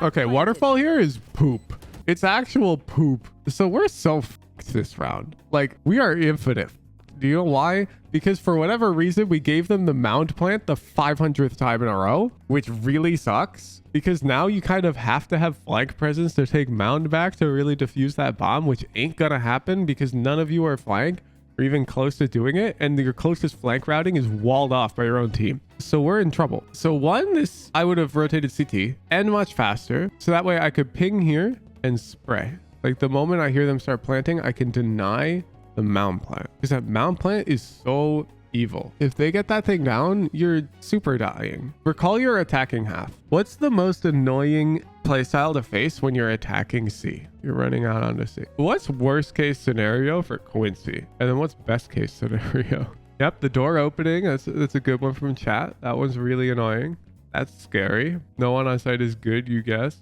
Okay, waterfall here is poop. It's actual poop. So we're so f***ed this round. Like, we are infinite. Do you know why? Because for whatever reason, we gave them the mound plant the 500th time in a row, which really sucks. Because now you kind of have to have flank presence to take mound back to really defuse that bomb, which ain't gonna happen because none of you are flank or even close to doing it. And your closest flank routing is walled off by your own team. So we're in trouble. So I would have rotated CT and much faster. So that way I could ping here and spray. Like the moment I hear them start planting, I can deny the mound plant because that mound plant is so evil. If they get that thing down, you're super dying. Recall your attacking half. What's the most annoying playstyle to face when you're attacking C? You're running out onto C. What's worst case scenario for Quincy? And then what's best case scenario? Yep, the door opening. That's a good one from chat. That one's really annoying. That's scary. No one on site is good, you guess.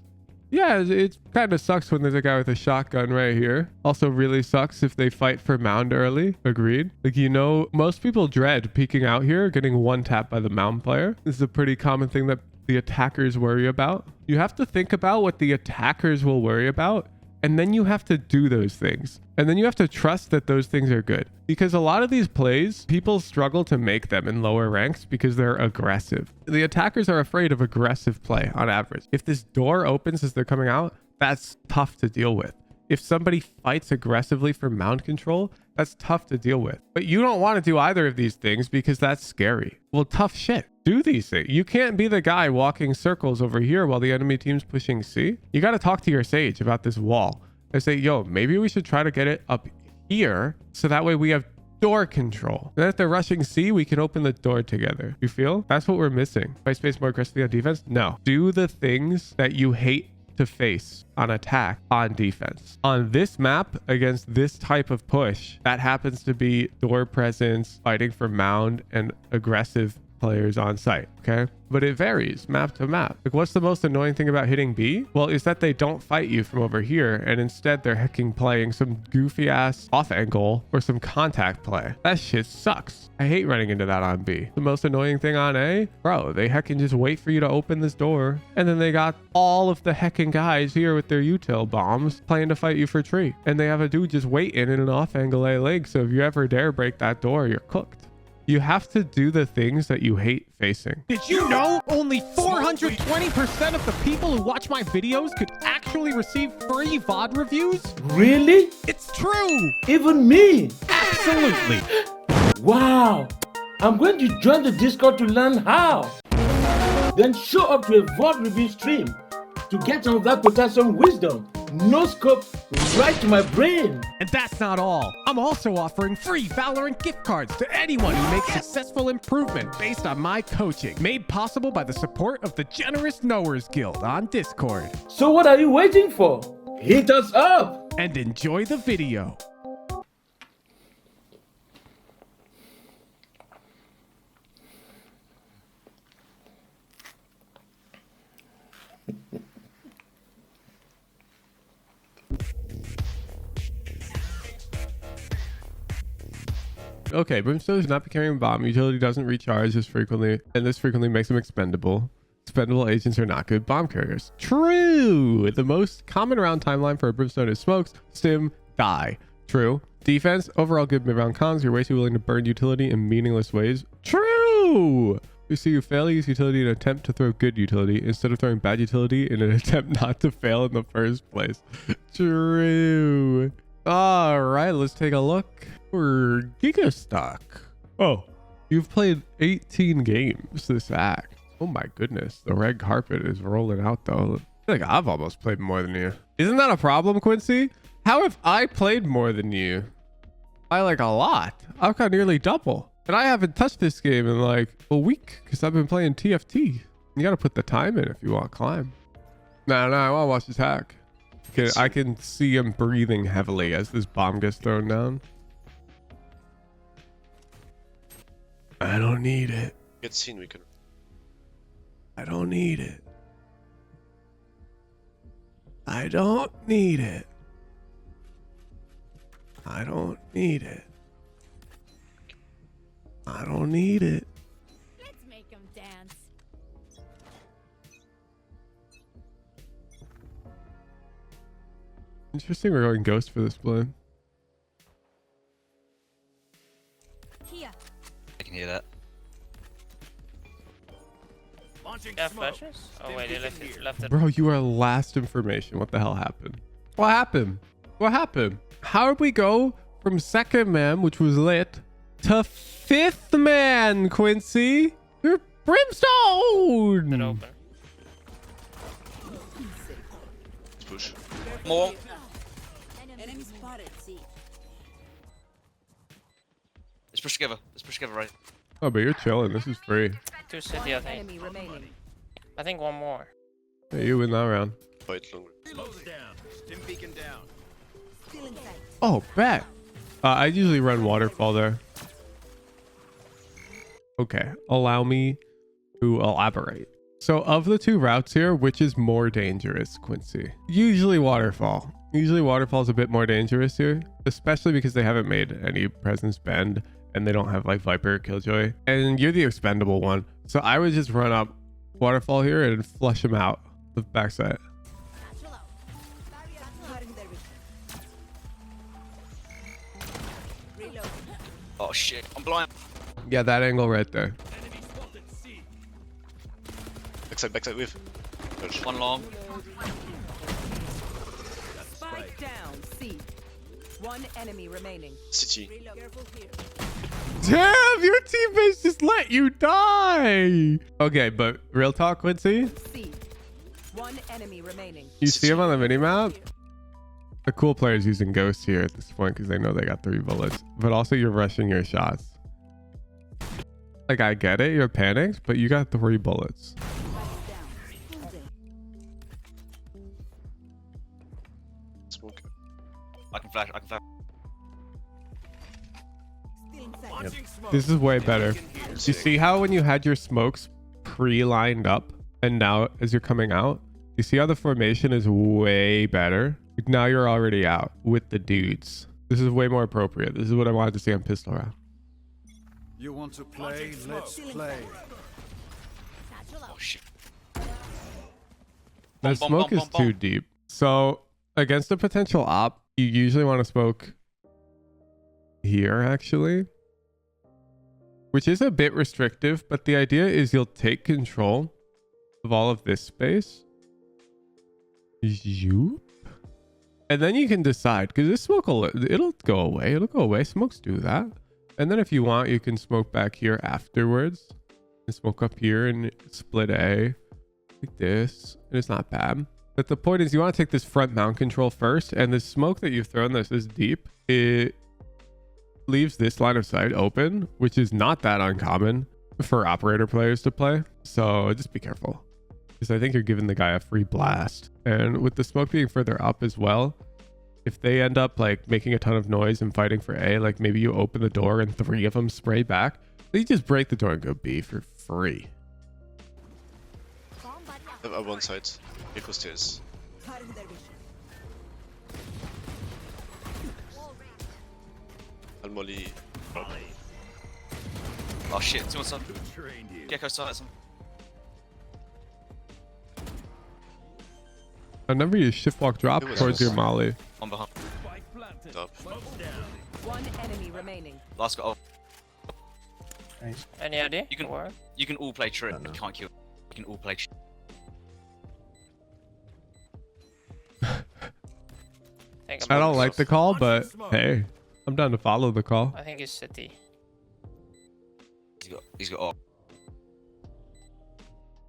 Yeah, it kind of sucks when there's a guy with a shotgun right here. Also really sucks if they fight for mound early. Agreed. Like, you know, most people dread peeking out here, getting one tap by the mound player. This is a pretty common thing that the attackers worry about. You have to think about what the attackers will worry about, and then you have to do those things. And then you have to trust that those things are good. Because a lot of these plays, people struggle to make them in lower ranks because they're aggressive. The attackers are afraid of aggressive play on average. If this door opens as they're coming out, that's tough to deal with. If somebody fights aggressively for mound control, that's tough to deal with. But you don't want to do either of these things because that's scary. Well, tough shit. Do these things. You can't be the guy walking circles over here while the enemy team's pushing C. You got to talk to your sage about this wall. I say, yo, maybe we should try to get it up here so that way we have door control. Then if they're rushing C, we can open the door together. You feel? That's what we're missing. If I space more aggressively on defense? No. Do the things that you hate to face on attack on defense. On this map against this type of push, that happens to be door presence, fighting for mound, and aggressive players on site. Okay, but it varies map to map. Like, what's the most annoying thing about hitting B? Well, is that they don't fight you from over here, and instead they're hecking playing some goofy ass off angle or some contact play. That shit sucks. I hate running into that on B. The most annoying thing on A, bro, they hecking just wait for you to open this door, and then they got all of the hecking guys here with their util bombs playing to fight you for tree, and they have a dude just waiting in an off angle A leg. So if you ever dare break that door, you're cooked. You have to do the things that you hate facing. Did you know only 420% of the people who watch my videos could actually receive free VOD reviews? Really? It's true! Even me? Absolutely! Wow! I'm going to join the Discord to learn how. Then show up to a VOD review stream to get some of that potassium wisdom. No scope, right to my brain. And that's not all. I'm also offering free Valorant gift cards to anyone who makes successful improvement based on my coaching, made possible by the support of the Generous Knowers Guild on Discord. So what are you waiting for? Hit us up! And enjoy the video. Okay, Brimstone does not be carrying a bomb. Utility doesn't recharge as frequently, and this frequently makes them expendable. Expendable agents are not good bomb carriers. True. The most common round timeline for a Brimstone is smokes, stim, die. True. Defense, overall good mid-round cons. You're way too willing to burn utility in meaningless ways. True. You see, you fail to use utility in an attempt to throw good utility instead of throwing bad utility in an attempt not to fail in the first place. True. All right, let's take a look. For Gigastock. Oh, you've played 18 games this act. Oh my goodness. The red carpet is rolling out though. I feel like I've almost played more than you. Isn't that a problem, Quincy? How have I played more than you? I like a lot. I've got nearly double. And I haven't touched this game in like a week because I've been playing TFT. You got to put the time in if you want to climb. No, I want to watch this hack. Okay, I can see him breathing heavily as this bomb gets thrown down. I don't need it. Get seen, we can. I don't need it. I don't need it. I don't need it. I don't need it. Let's make them dance. Interesting, we're going ghost for this play. Here. I can hear that. Yeah, flashes? Oh wait, they left it. Bro, you are last information. What the hell happened? What happened? What happened? How did we go from second man, which was lit, to fifth man, Quincy? You're Brimstone! It open. Let's push. More. Enemy spotted. See. Let's push together. Let's push together, right? Oh, but you're chilling. This is free. 2 city, I think. Enemy remaining. I think one more. Hey, you win that round. Wait longer. Still in sight. Oh, bet. I usually run waterfall there. Okay, allow me to elaborate. So of the two routes here, which is more dangerous, Quincy? Usually waterfall. Usually waterfall is a bit more dangerous here, especially because they haven't made any presence bend and they don't have like Viper or Killjoy. And you're the expendable one. So I would just run up waterfall here and flush him out the backside. Oh shit, I'm blind. Yeah, that angle right there. Backside with. One long. Spike down. C. One enemy remaining. City. Careful here. Damn, your teammates just let you die. Okay, but real talk, Quincy. C. One enemy remaining. You see him on the minimap? The cool players using Ghost here at this point because they know they got 3 bullets. But also you're rushing your shots. Like, I get it, you're panicked, but you got 3 bullets. Smoke. I can flash. Still in sight. Yep. This is way better. You see how when you had your smokes pre-lined up and now as you're coming out, you see how the formation is way better? Now you're already out with the dudes. This is way more appropriate. This is what I wanted to see on pistol round. You want to play? Let's play. Oh shit. That Bum, smoke bum, is bum, too bum. deep. So against a potential op, you usually want to smoke here actually, which is a bit restrictive, but the idea is you'll take control of all of this space. Zoop. And then you can decide, because this smoke it'll go away. It'll go away. Smokes do that. And then if you want, you can smoke back here afterwards and smoke up here and split A like this. And it's not bad. But the point is you want to take this front mount control first. And the smoke that you've thrown this deep, it leaves this line of sight open, which is not that uncommon for operator players to play. So just be careful, because I think you're giving the guy a free blast. And with the smoke being further up as well, if they end up like making a ton of noise and fighting for A, like maybe you open the door and 3 of them spray back, they just break the door and go B for free. One side. Echo stairs. And Molly. Oh shit, 2 on side. Gecko side. Remember you shift walk drop It was towards your awesome. molly. On behind. Top. One enemy remaining. Last got off. Any idea? You can all play trip. You can't kill. You can all play. I don't like the call, but hey, I'm down to follow the call. I think it's city. He's got off.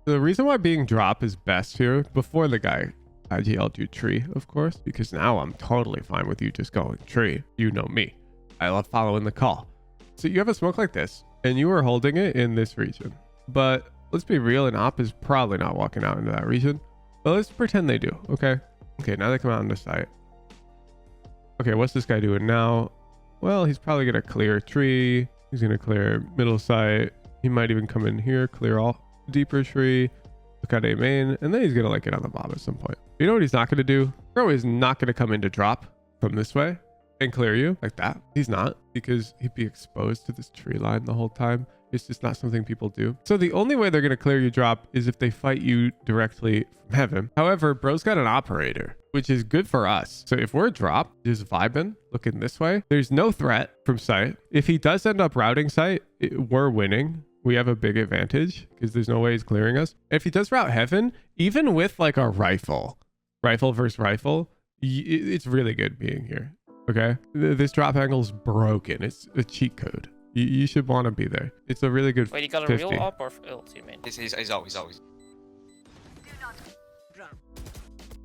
The reason why being drop is best here before the guy IGL'd you tree, of course, because now I'm totally fine with you just going tree. You know me. I love following the call. So you have a smoke like this and you are holding it in this region, but let's be real, an op is probably not walking out into that region, but let's pretend they do. Okay, now they come out on the site. Okay, what's this guy doing now? Well, he's probably gonna clear tree. He's gonna clear middle site. He might even come in here, clear all deeper tree, look at A main, and then he's gonna like get on the bomb at some point. You know what he's not gonna do? Bro is not gonna come in to drop from this way and clear you like that. He's not, because he'd be exposed to this tree line the whole time It's just not something people do. So the only way they're going to clear your drop is if they fight you directly from heaven. However, bro's got an operator, which is good for us. So if we're dropped, just vibing, looking this way, there's no threat from sight. If he does end up routing sight, we're winning. We have a big advantage because there's no way he's clearing us. If he does route heaven, even with like a rifle versus rifle, it's really good being here. Okay. This drop angle's broken. It's a cheat code. You should want to be there. It's a really good. Wait, you got a 50. real op or ult, you mean? He's always.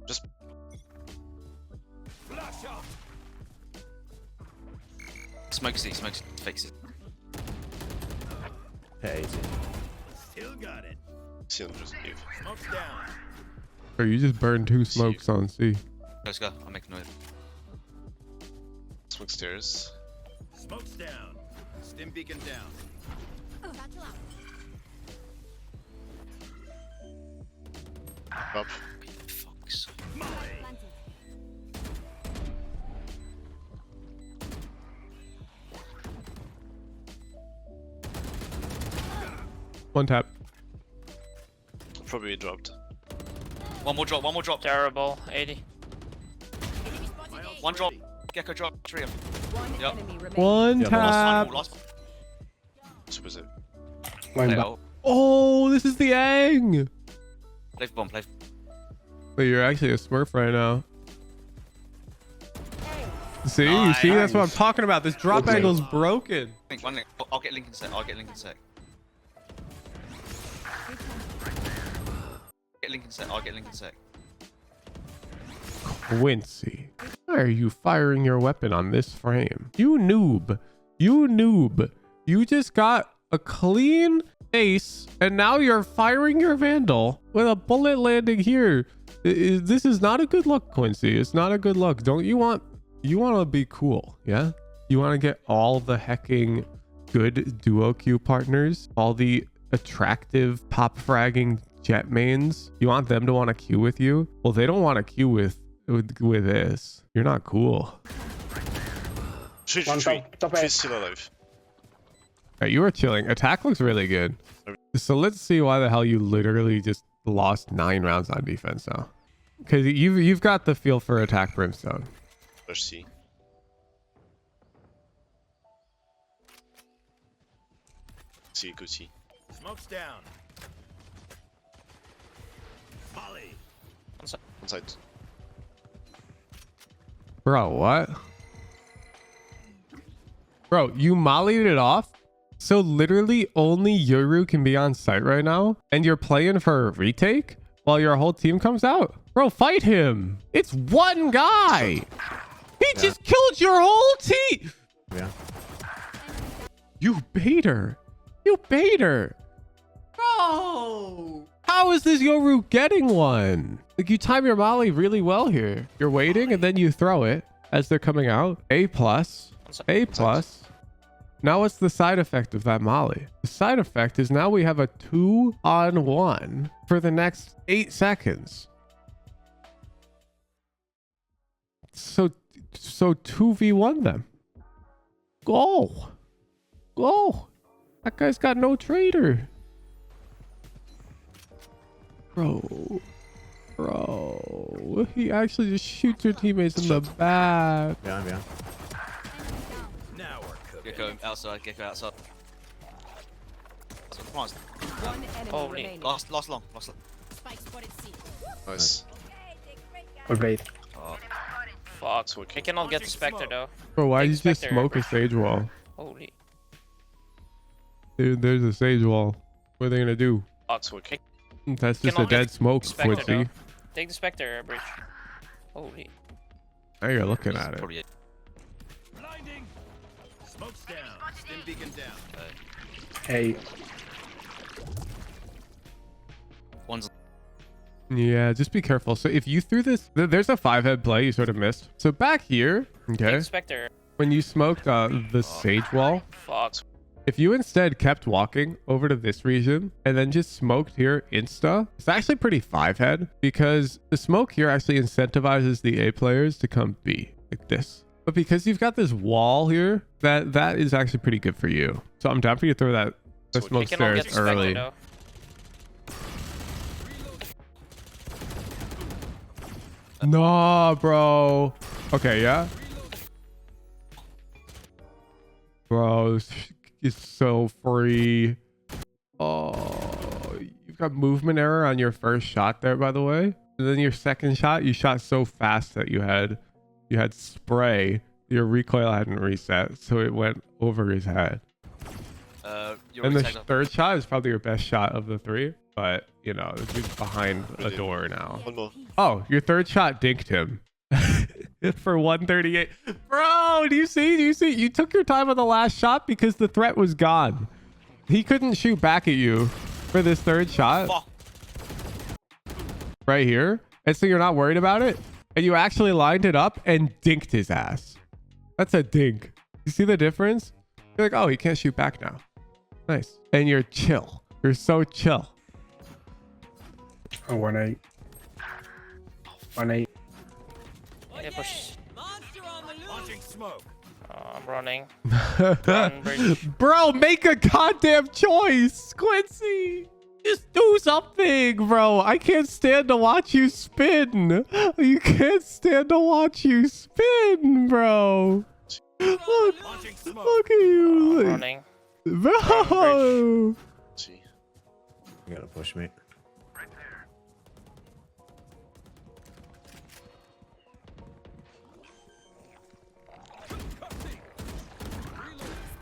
Just smoke C, fix it. Hey, easy. Just leave. Or you just burned 2 smokes on C. Let's go. I'll make noise. Smoke stairs. Smokes down. Stim beacon down. Up. Fuck's. One tap. Probably dropped. One more drop. Terrible. 80. One drop. Gecko drop. 3 of them. One Yep. enemy remaining. One Yeah, tap. Last one. Super zip. Line Play back. ult. Oh, this is the Aang. Play for bomb. Play. Wait, you're actually a smurf right now. See, you Nice. see, that's what I'm talking about. This drop Okay. angle's broken. One thing. I'll get Link in sec. Get Link in sec. Quincy, why are you firing your weapon on this frame? You noob. You just got a clean ace and now you're firing your Vandal with a bullet landing here. This is not a good look, Quincy. It's not a good look. Don't you want to be cool? Yeah. You want to get all the hecking good duo queue partners, all the attractive pop fragging jet mains. You want them to want to queue with you? Well, they don't want to queue with this. You're not cool. One top A. Still alive. Right, you were chilling. Attack looks really good. So let's see why the hell you literally just lost 9 rounds on defense now. Because you've got the feel for attack, Brimstone. Push C. C, good C. Smokes down. Molly. One side. Bro, what? Bro, you mollied it off? So literally only Yoru can be on site right now? And you're playing for a retake while your whole team comes out? Bro, fight him. It's one guy. He just killed your whole team. Yeah. You baiter. You baiter. Bro. How is this Yoru getting one? Like, you time your molly really well here. You're waiting and then you throw it as they're coming out. A+. A+. Now what's the side effect of that molly? The side effect is now we have a 2-on-1 for the next 8 seconds. So 2v1 them. Go. That guy's got no trader. Bro, he actually just shoots your teammates in the back. Yeah. Now we're cooking. Gecko outside. Come on. One enemy Holy. remaining. Last long. Nice. Or bait. Fuck. It's okay. I cannot get the Spectre though. Bro, why did you just Spectre, smoke a sage wall? Holy. Dude, there's a sage wall. What are they gonna do? It's okay. That's just a Cannot get dead smoke, Spectre Quincy. though. Take the Spectre, Bridge. Holy. Now you're looking at it. Probably it. Blinding. Smokes down. Stim beacon down. Hey. One's Yeah, just be careful. So if you threw this, there's a 5-head play you sort of missed. So back here, Take okay, the Spectre. when you smoked the sage wall, Fuck. if you instead kept walking over to this region and then just smoked here insta, it's actually pretty 5-head because the smoke here actually incentivizes the A players to come B like this. But because you've got this wall here, that is actually pretty good for you. So I'm down for you to throw that The told smoke We can all get stairs early. spected though. No, bro. Okay, yeah. Bro, this is so free. Oh, you've got movement error on your first shot there, by the way. And then your second shot, you shot so fast that you had spray. Your recoil hadn't reset, so it went over his head. Your And the retake- third shot is probably your best shot of the three, but you know, he's behind a door now. One more. Oh, your third shot dinked him for 138. Bro, do you see? You took your time on the last shot because the threat was gone. He couldn't shoot back at you for this third shot. Fuck. Right here. And so you're not worried about it? And you actually lined it up and dinked his ass. That's a dink. You see the difference? You're like, oh, he can't shoot back now. Nice. And you're chill. You're so chill. Oh, 1-8. 1-8. Yeah, push. Launching smoke. I'm running. Run, bridge. Bro, make a goddamn choice, Quincy. Just do something, bro. I can't stand to watch you spin. You can't stand to watch you spin, bro. Look, Launching smoke. look at you. I'm running. Bro. See. You gotta push me.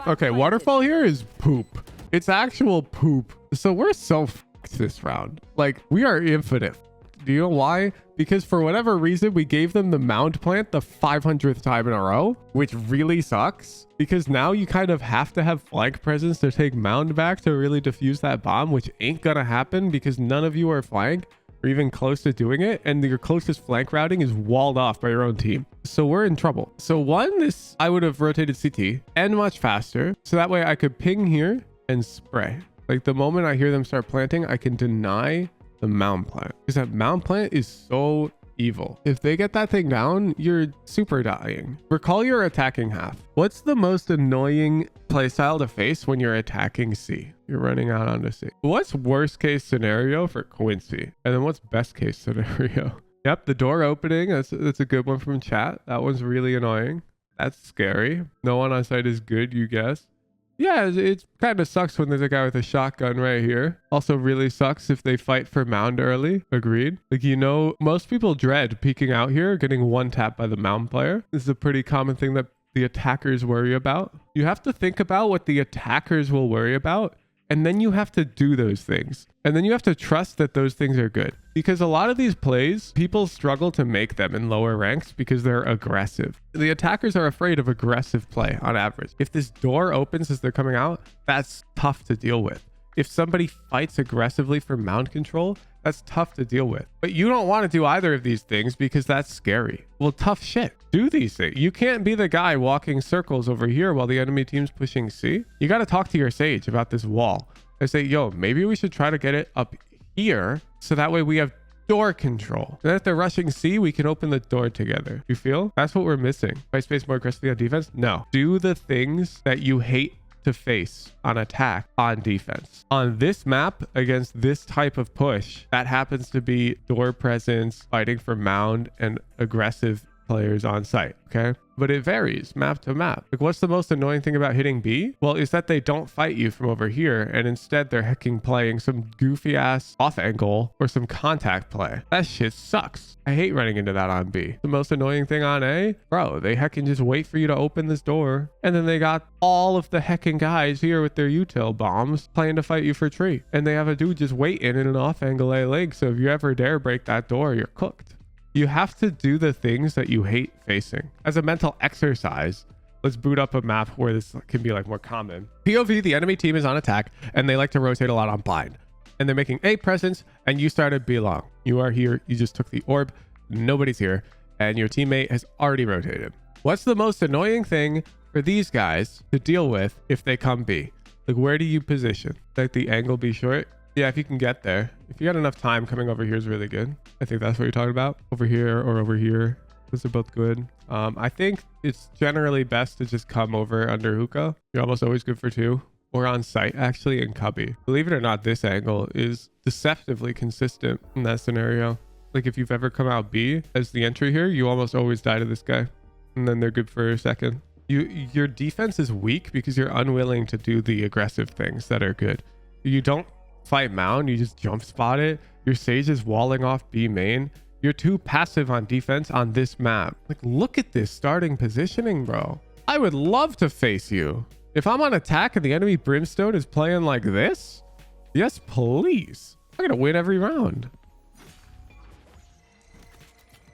Okay, waterfall here is poop. It's actual poop. So we're so f***ed this round. Like, we are infinite. Do you know why? Because for whatever reason, we gave them the mound plant the 500th time in a row, which really sucks. Because now you kind of have to have flank presence to take mound back to really defuse that bomb, which ain't gonna happen because none of you are flank or even close to doing it. And your closest flank routing is walled off by your own team. So we're in trouble. So one, this I would have rotated CT and much faster. So that way I could ping here and spray. Like the moment I hear them start planting, I can deny the mound plant because that mound plant is so evil. If they get that thing down, you're super dying. Recall your attacking half. What's the most annoying playstyle to face when you're attacking C? You're running out onto C. What's worst case scenario for Quincy? And then what's best case scenario? Yep, the door opening. That's a good one from chat. That one's really annoying. That's scary. No one on site is good, you guess. Yeah, it kind of sucks when there's a guy with a shotgun right here. Also really sucks if they fight for mound early. Agreed. Like, you know, most people dread peeking out here, getting one tap by the mound player. This is a pretty common thing that the attackers worry about. You have to think about what the attackers will worry about, and then you have to do those things. And then you have to trust that those things are good. Because a lot of these plays, people struggle to make them in lower ranks because they're aggressive. The attackers are afraid of aggressive play on average. If this door opens as they're coming out, that's tough to deal with. If somebody fights aggressively for mound control, that's tough to deal with. But you don't want to do either of these things because that's scary. Well, tough shit. Do these things. You can't be the guy walking circles over here while the enemy team's pushing C. You got to talk to your sage about this wall. I say, yo, maybe we should try to get it up here so that way we have door control. And if they're rushing C, we can open the door together. You feel? That's what we're missing. Fight space more aggressively on defense? No. Do the things that you hate to face on attack on defense. On this map against this type of push, that happens to be door presence, fighting for mound, and aggressive players on site. Okay. But it varies map to map. Like, what's the most annoying thing about hitting B? Well, is that they don't fight you from over here, and instead they're hecking playing some goofy ass off angle or some contact play. That shit sucks. I hate running into that on B. The most annoying thing on A, bro, they hecking just wait for you to open this door, and then they got all of the hecking guys here with their util bombs playing to fight you for tree, and they have a dude just waiting in an off angle A link. So if you ever dare break that door, you're cooked. You have to do the things that you hate facing. As a mental exercise, let's boot up a map where this can be like more common. POV, the enemy team is on attack and they like to rotate a lot on blind. And they're making A presence and you started B long. You are here, you just took the orb, nobody's here, and your teammate has already rotated. What's the most annoying thing for these guys to deal with if they come B? Like, where do you position? Like the angle be short? Yeah, if you can get there. If you got enough time, coming over here is really good. I think that's what you're talking about. Over here or over here. Those are both good. I think it's generally best to just come over under hookah. You're almost always good for two. or on site actually in cubby. Believe it or not, this angle is deceptively consistent in that scenario. Like if you've ever come out B as the entry here, you almost always die to this guy. And then they're good for a second. Your defense is weak because you're unwilling to do the aggressive things that are good. You don't fight mound, you just jump spot it. Your Sage is walling off B main. You're too passive on defense on this map. Like, look at this starting positioning, bro. I would love to face you. If I'm on attack and the enemy Brimstone is playing like this, yes, please. I'm gonna win every round.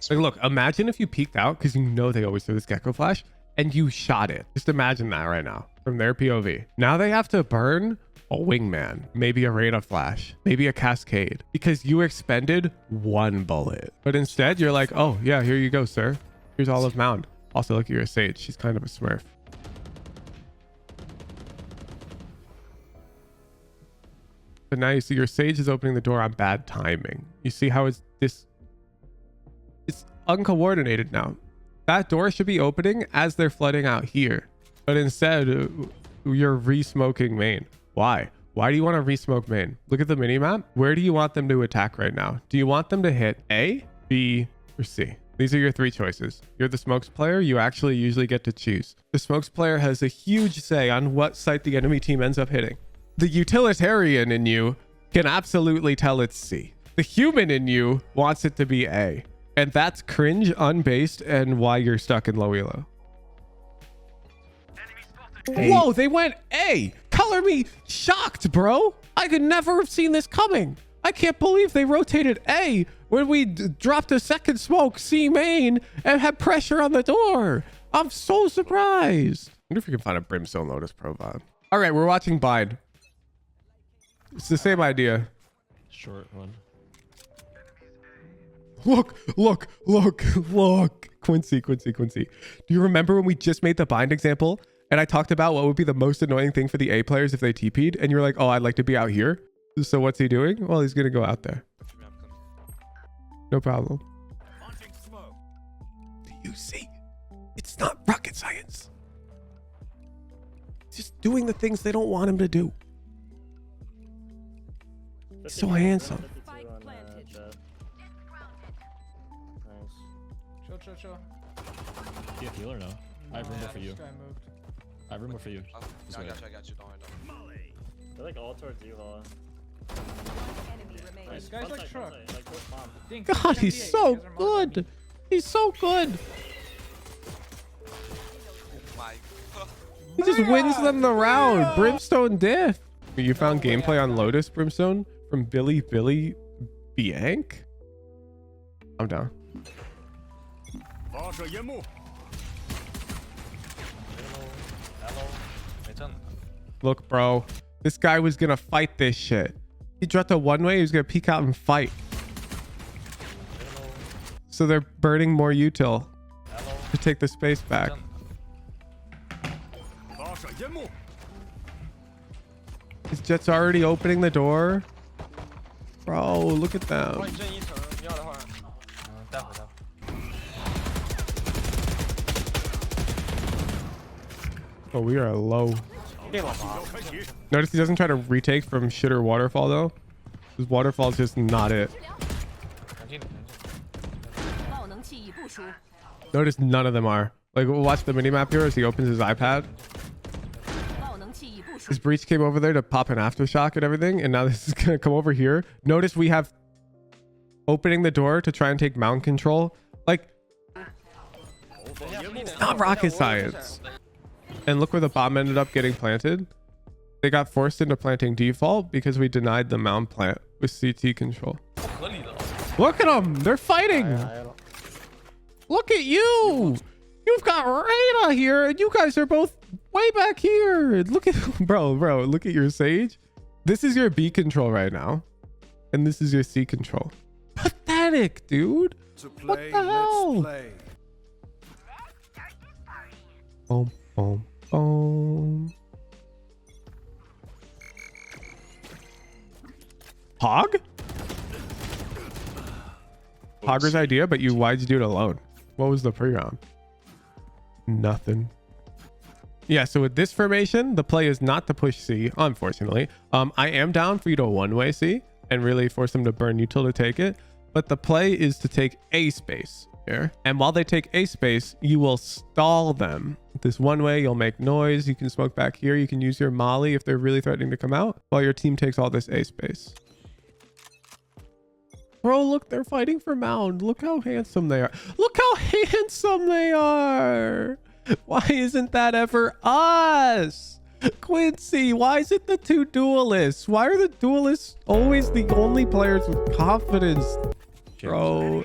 Like, look, imagine if you peeked out because you know they always throw this Gecko Flash and you shot it. Just imagine that right now from their POV. Now they have to burn a Wingman, maybe a Reyna Flash, maybe a Cascade because you expended one bullet. But instead you're like, oh yeah, here you go, sir. Here's all of Mound. Also, look at your Sage. She's kind of a smurf. But now you see your Sage is opening the door on bad timing. You see how it's uncoordinated now. That door should be opening as they're flooding out here. But instead, you're re-smoking main. Why? Why do you want to re-smoke main? Look at the mini-map. Where do you want them to attack right now? Do you want them to hit A, B, or C? These are your three choices. You're the smokes player. You actually usually get to choose. The smokes player has a huge say on what site the enemy team ends up hitting. The utilitarian in you can absolutely tell it's C. The human in you wants it to be A. And that's cringe, unbased, and why you're stuck in low elo. Whoa, they went A. Color me shocked, bro. I could never have seen this coming. I can't believe they rotated A when we dropped a second smoke C main and had pressure on the door. I'm so surprised. I wonder if we can find a Brimstone Lotus Pro VOD. All right, we're watching Bind. It's the same idea. Short one. Look. Quincy. Do you remember when we just made the Bind example and I talked about what would be the most annoying thing for the A players if they TP'd? And you're like, oh, I'd like to be out here. So what's he doing? Well, he's going to go out there. No problem. Do you see? It's not rocket science. It's just doing the things they don't want him to do. He's so handsome. Chill. Do you have heal or no? I have room for you. I have room for you. I got you. Don't worry. They're like all towards you, Hala. This guy's like truck. God, he's so good. He's so good. He just wins them the round. Brimstone diff. You found gameplay on Lotus, Brimstone, from Billy Bianc? I'm down. Look, bro. This guy was gonna fight this shit. He dropped a one-way. He was gonna peek out and fight. So they're burning more util to take the space back. His Jet's already opening the door. Bro, look at them. Oh, we are low. Notice he doesn't try to retake from shit or waterfall though. His waterfall is just not it. Notice none of them are. Like, we'll watch the minimap here as he opens his iPad. His breach came over there to pop an aftershock and everything, and now this is gonna come over here. Notice we have opening the door to try and take mound control. Like, it's not rocket science. And look where the bomb ended up getting planted. They got forced into planting default because we denied the mound plant with CT control. Look at them. They're fighting. Look at you. You've got Reyna here and you guys are both way back here. Look at bro. Look at your Sage. This is your B control right now. And this is your C control. Pathetic, dude. What the hell? Boom. Hog? Hogger's idea, but why'd you do it alone? What was the pre-round? Nothing. Yeah, so with this formation, the play is not to push C, unfortunately. I am down for you to one-way C and really force them to burn util to take it. But the play is to take A space here. And while they take A space, you will stall them. This one way, you'll make noise. You can smoke back here. You can use your molly if they're really threatening to come out while your team takes all this A space. Bro, look, they're fighting for mound. Look how handsome they are. Look how handsome they are. Why isn't that ever us? Quincy, why is it the two duelists? Why are the duelists always the only players with confidence? Bro,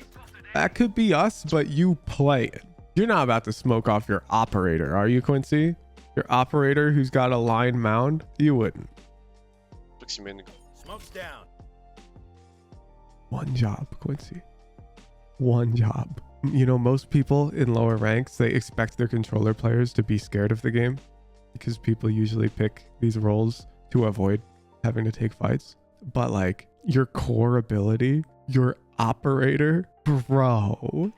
that could be us, but you play it. You're not about to smoke off your operator, are you, Quincy? Your operator who's got a line mound? You wouldn't. Smoke's down. One job, Quincy. One job. You know, most people in lower ranks, they expect their controller players to be scared of the game because people usually pick these roles to avoid having to take fights. But like your core ability, your operator, bro,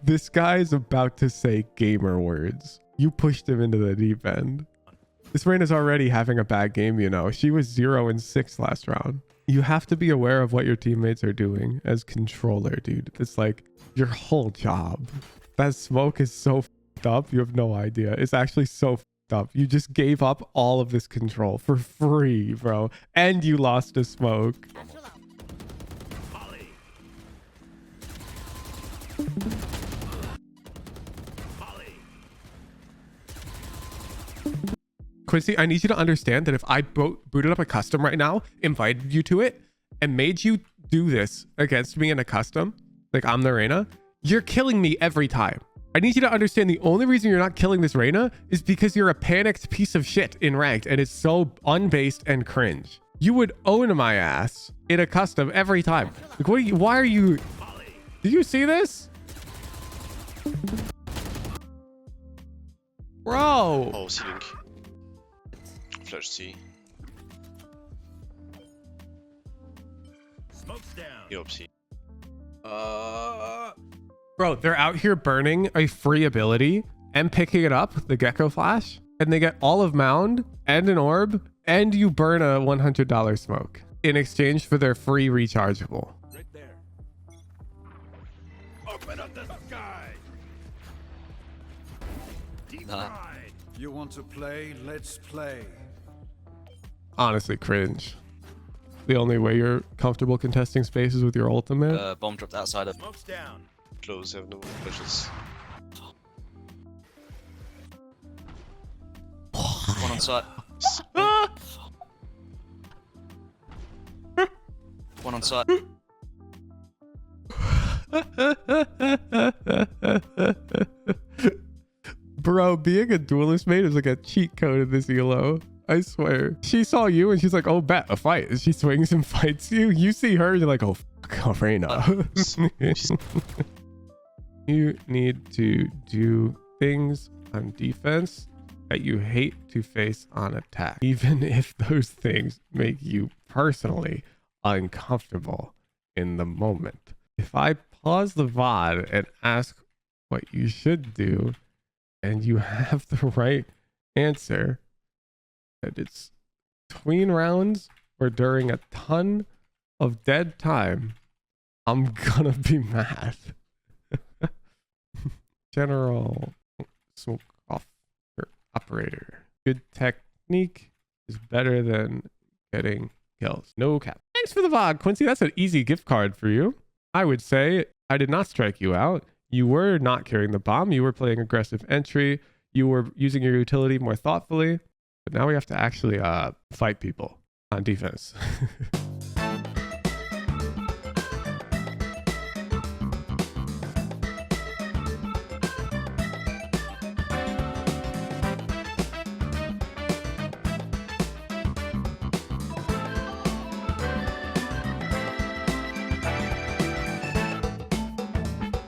this guy is about to say gamer words. You pushed him into the deep end. This Reina's already having a bad game, you know. She was 0-6 last round. You have to be aware of what your teammates are doing as controller, dude. It's like your whole job. That smoke is so f***ed up. You have no idea. It's actually so f***ed up. You just gave up all of this control for free, bro. And you lost a smoke. Quincy, I need you to understand that if I booted up a custom right now, invited you to it, and made you do this against me in a custom, like I'm the Reina, you're killing me every time. I need you to understand the only reason you're not killing this Reina is because you're a panicked piece of shit in ranked, and it's so unbased and cringe. You would own my ass in a custom every time. Like, what are you? Why are you? Do you see this? Bro. Oh, C-Link. Flash C. Smoke's down. Yo, C. Bro, they're out here burning a free ability and picking it up, the Gecko Flash, and they get all of Mound and an orb, and you burn a $100 smoke in exchange for their free rechargeable. Right there. Open up the sky. Deep fried. You want to play? Let's play. Honestly, cringe. The only way you're comfortable contesting spaces with your ultimate. Bomb dropped outside of. Smoke's down. Close, have no pushes. One on site. One on site. Bro, being a duelist mate is like a cheat code in this ELO. I swear. She saw you and she's like, oh, bet, a fight. And she swings and fights you. You see her, you're like, oh, fuck, Reina. You need to do things on defense that you hate to face on attack, even if those things make you personally uncomfortable in the moment. If I pause the VOD and ask what you should do, and you have the right answer, that it's between rounds or during a ton of dead time, I'm gonna be mad. General smoke off your operator. Good technique is better than getting kills. No cap. Thanks for the VOD, Quincy. That's an easy gift card for you. I would say I did not strike you out. You were not carrying the bomb. You were playing aggressive entry. You were using your utility more thoughtfully. But now we have to actually fight people on defense.